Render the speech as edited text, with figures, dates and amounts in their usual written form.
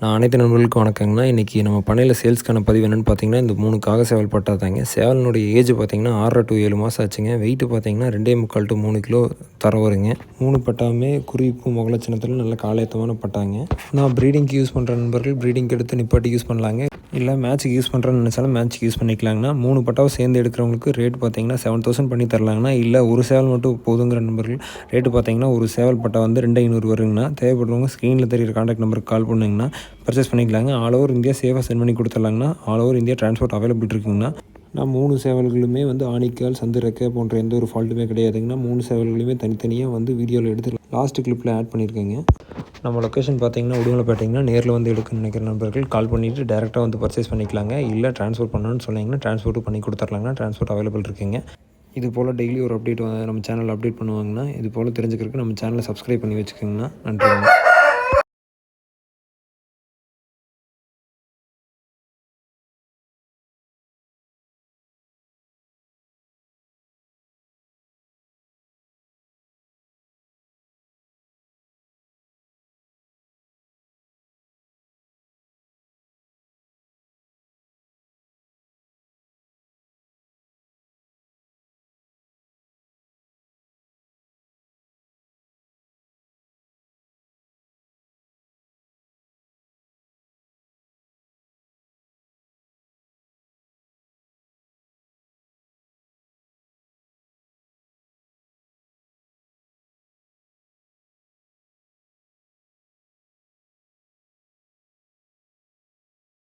நான் அனைத்து நண்பர்களுக்கும் வணக்கங்கண்ணா. இன்றைக்கி நம்ம பண்ணையில் சேல்ஸ்க்கான பதிவு என்னென்னு பார்த்தீங்கன்னா, இந்த 3 காக சேவல் பட்டா தாங்க. சேவலினுடைய ஏஜ் பார்த்தீங்கன்னா 6 to 7 மாதம் ஆச்சுங்க. வெயிட்டு பார்த்தீங்கன்னா 2.75 to 3 கிலோ தர வருங்க. 3 பட்டாவுமே குறிப்பு முகலட்சணத்தில் நல்ல காலையத்தமான பட்டாங்க. நான் ப்ரீடிங்க்கு யூஸ் பண்ணுற நண்பர்கள் ப்ரீடிங்க்கு எடுத்து நிப்பாட்டி யூஸ் பண்ணலாங்க. இல்லை மேட்ச்சுக்கு யூஸ் பண்ணுறேன்னு நினச்சாலும் மேட்ச்சுக்கு யூஸ் பண்ணிக்கலாங்கண்ணா. 3 பட்டாவை சேர்ந்து எடுக்கிறவங்களுக்கு ரேட் பார்த்தீங்கன்னா 7000 பண்ணி தரலாங்கண்ணா. இல்லை ஒரு சேவல் மட்டும் போதுங்கிற நண்பர்கள் ரேட்டு பார்த்தீங்கன்னா ஒரு சேவல் பட்டா வந்து 2500 வருங்கண்ணா. தேவைப்படுறவங்க ஸ்க்ரீனில் தெரியிற கான்டாக்ட் நம்பருக்கு கால் பண்ணுங்கண்ணா. பர்ச்சேஸ் பண்ணிக்கலாங்க. ஆல் ஓவர் இந்தியா சேஃபாக சென்ட் பண்ணி கொடுத்துர்லாங்கண்ணா. All over India transport available இருக்குங்கண்ணா. நான் 3 சேவல்களுமே வந்து ஆணிக்கால் சந்து ரெக்கை போன்ற எந்த ஒரு ஃபால்ட்டுமே கிடையாதுங்கண்ணா. 3 சேவல்களுமே தனித்தனியாக வந்து வீடியோவில் எடுத்து லாஸ்ட் கிளிப்பில் ஆட் பண்ணியிருக்கேங்க. நம்ம லொக்கேஷன் பார்த்தீங்கன்னா உடுமலைப்பேட்டைங்கன்னா நேரில் வந்து எடுக்கணும்னு நினைக்கிற நண்பர்கள் கால் பண்ணிவிட்டு டேரெக்டாக வந்து பர்ச்சேஸ் பண்ணிக்கலாங்க. இல்லை ட்ரான்ஸ்போர்ட் பண்ணணும்னு சொன்னீங்கன்னா ட்ரான்ஸ்போர்ட்டும் பண்ணி கொடுத்துர்லாங்கண்ணா. ட்ரான்ஸ்போர்ட் அவைலபிள் இருக்குங்க. இது போல் டெய்லி ஒரு அப்டேட் நம்ம சேனலில் அப்டேட் பண்ணுவாங்கண்ணா. இது போல் தெரிஞ்சுக்கிறதுக்கு நம்ம சேனலை சப்ஸ்கிரைப் பண்ணி வச்சுக்கோங்கண்ணா. நன்றிங்க.